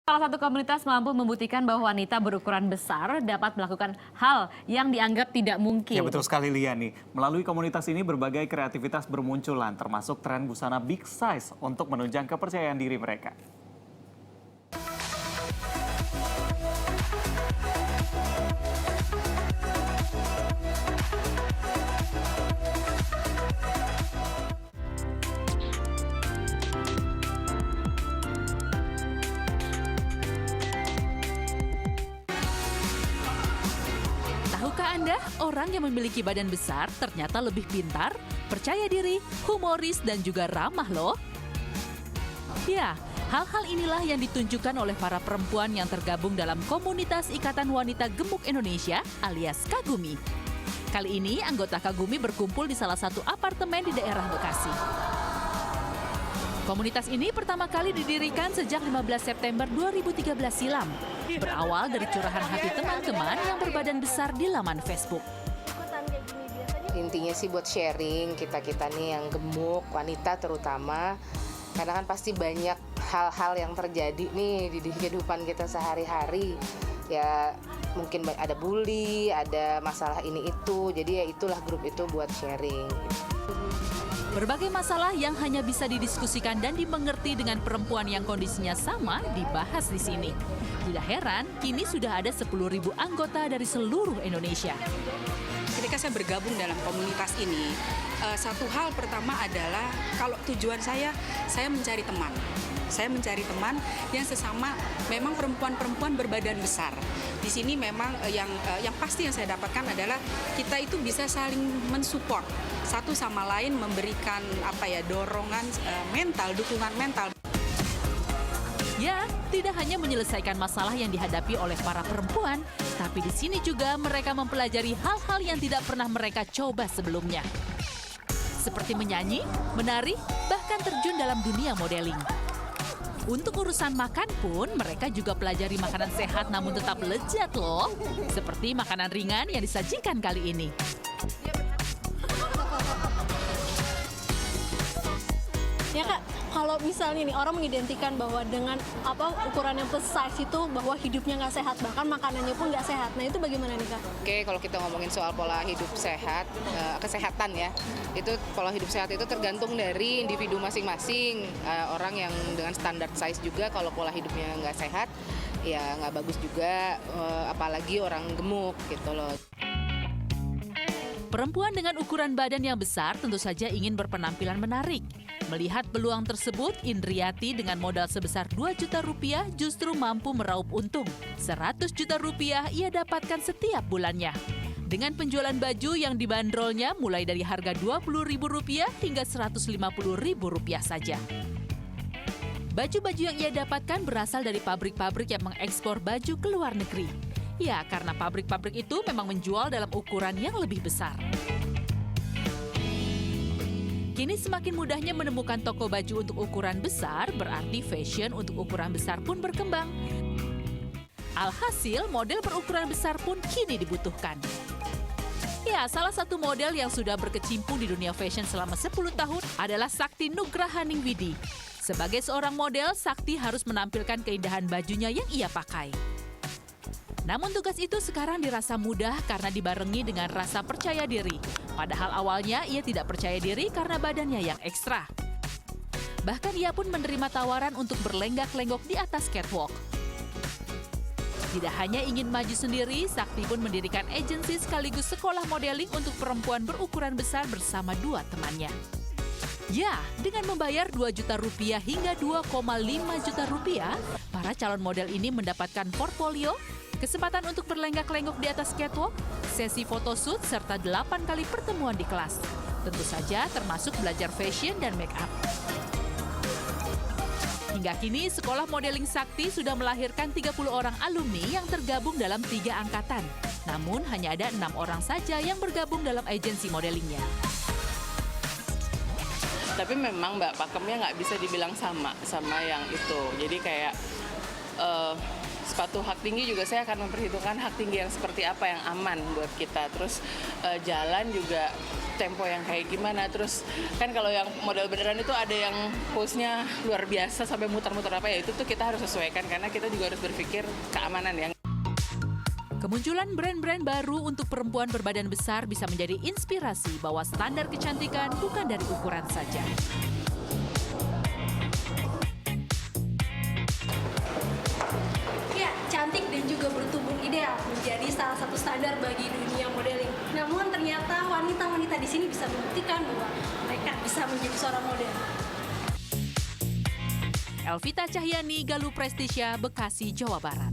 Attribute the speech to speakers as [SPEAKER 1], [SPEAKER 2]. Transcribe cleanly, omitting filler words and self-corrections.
[SPEAKER 1] Salah satu komunitas mampu membuktikan bahwa wanita berukuran besar dapat melakukan hal yang dianggap tidak mungkin.
[SPEAKER 2] Ya betul sekali Liani. Melalui komunitas ini berbagai kreativitas bermunculan termasuk tren busana big size untuk menunjang kepercayaan diri mereka.
[SPEAKER 3] Tahukah Anda, orang yang memiliki badan besar ternyata lebih pintar, percaya diri, humoris, dan juga ramah loh? Ya, hal-hal inilah yang ditunjukkan oleh para perempuan yang tergabung dalam komunitas Ikatan Wanita Gemuk Indonesia alias Kagumi. Kali ini anggota Kagumi berkumpul di salah satu apartemen di daerah Bekasi. Komunitas ini pertama kali didirikan sejak 15 September 2013 silam. Berawal dari curahan hati teman-teman yang berbadan besar di laman Facebook.
[SPEAKER 4] Intinya sih buat sharing kita-kita nih yang gemuk, wanita terutama. Karena kan pasti banyak hal-hal yang terjadi nih di kehidupan kita sehari-hari. Ya mungkin ada bully, ada masalah ini itu. Jadi ya itulah grup itu buat sharing.
[SPEAKER 3] Berbagai masalah yang hanya bisa didiskusikan dan dimengerti dengan perempuan yang kondisinya sama dibahas di sini. Tidak heran, kini sudah ada 10.000 anggota dari seluruh Indonesia.
[SPEAKER 5] Ketika saya bergabung dalam komunitas ini, satu hal pertama adalah kalau tujuan saya mencari teman. Saya mencari teman yang sesama memang perempuan-perempuan berbadan besar. Di sini memang yang pasti yang saya dapatkan adalah kita itu bisa saling mensupport satu sama lain, memberikan dorongan mental, dukungan mental.
[SPEAKER 3] Ya, tidak hanya menyelesaikan masalah yang dihadapi oleh para perempuan, tapi di sini juga mereka mempelajari hal-hal yang tidak pernah mereka coba sebelumnya. Seperti menyanyi, menari, bahkan terjun dalam dunia modeling. Untuk urusan makan pun, mereka juga pelajari makanan sehat namun tetap lezat loh. Seperti makanan ringan yang disajikan kali ini.
[SPEAKER 6] Ya Kak, kalau misalnya nih orang mengidentikan bahwa dengan ukuran yang plus size itu bahwa hidupnya nggak sehat, bahkan makanannya pun nggak sehat. Nah itu bagaimana nih Kak?
[SPEAKER 4] Oke, kalau kita ngomongin soal pola hidup sehat, kesehatan ya, itu pola hidup sehat itu tergantung dari individu masing-masing. Orang yang dengan standar size juga kalau pola hidupnya nggak sehat, ya nggak bagus juga, apalagi orang gemuk gitu loh.
[SPEAKER 3] Perempuan dengan ukuran badan yang besar tentu saja ingin berpenampilan menarik. Melihat peluang tersebut, Indriati dengan modal sebesar 2 juta rupiah justru mampu meraup untung. 100 juta rupiah ia dapatkan setiap bulannya. Dengan penjualan baju yang dibanderolnya mulai dari harga Rp20.000 hingga Rp150.000 saja. Baju-baju yang ia dapatkan berasal dari pabrik-pabrik yang mengekspor baju ke luar negeri. Ya, karena pabrik-pabrik itu memang menjual dalam ukuran yang lebih besar. Kini semakin mudahnya menemukan toko baju untuk ukuran besar, berarti fashion untuk ukuran besar pun berkembang. Alhasil, model berukuran besar pun kini dibutuhkan. Ya, salah satu model yang sudah berkecimpung di dunia fashion selama 10 tahun adalah Sakti Nugrahaningwidi. Sebagai seorang model, Sakti harus menampilkan keindahan bajunya yang ia pakai. Namun tugas itu sekarang dirasa mudah karena dibarengi dengan rasa percaya diri. Padahal awalnya ia tidak percaya diri karena badannya yang ekstra. Bahkan ia pun menerima tawaran untuk berlenggak-lenggok di atas catwalk. Tidak hanya ingin maju sendiri, Sakti pun mendirikan agensi sekaligus sekolah modeling untuk perempuan berukuran besar bersama 2 temannya. Ya, dengan membayar Rp2 juta hingga Rp2,5 juta, para calon model ini mendapatkan portfolio, kesempatan untuk berlenggak-lenggok di atas catwalk, sesi photoshoot, serta 8 kali pertemuan di kelas. Tentu saja termasuk belajar fashion dan make up. Hingga kini, Sekolah Modeling Sakti sudah melahirkan 30 orang alumni yang tergabung dalam 3 angkatan. Namun, hanya ada 6 orang saja yang bergabung dalam agensi modelingnya.
[SPEAKER 7] Tapi memang pakemnya nggak bisa dibilang sama yang itu. Jadi kayak sepatu hak tinggi juga saya akan memperhitungkan hak tinggi yang seperti apa yang aman buat kita. Terus jalan juga tempo yang kayak gimana. Terus kan kalau yang model beneran itu ada yang pose-nya luar biasa sampai muter-muter apa ya, itu tuh kita harus sesuaikan karena kita juga harus berpikir keamanan ya.
[SPEAKER 3] Kemunculan brand-brand baru untuk perempuan berbadan besar bisa menjadi inspirasi bahwa standar kecantikan bukan dari ukuran saja.
[SPEAKER 6] Ya, cantik dan juga bertubuh ideal menjadi salah satu standar bagi dunia modeling. Namun ternyata wanita-wanita di sini bisa membuktikan bahwa mereka bisa menjadi seorang model.
[SPEAKER 3] Elvita Cahyani, Galuh Prestisya, Bekasi, Jawa Barat.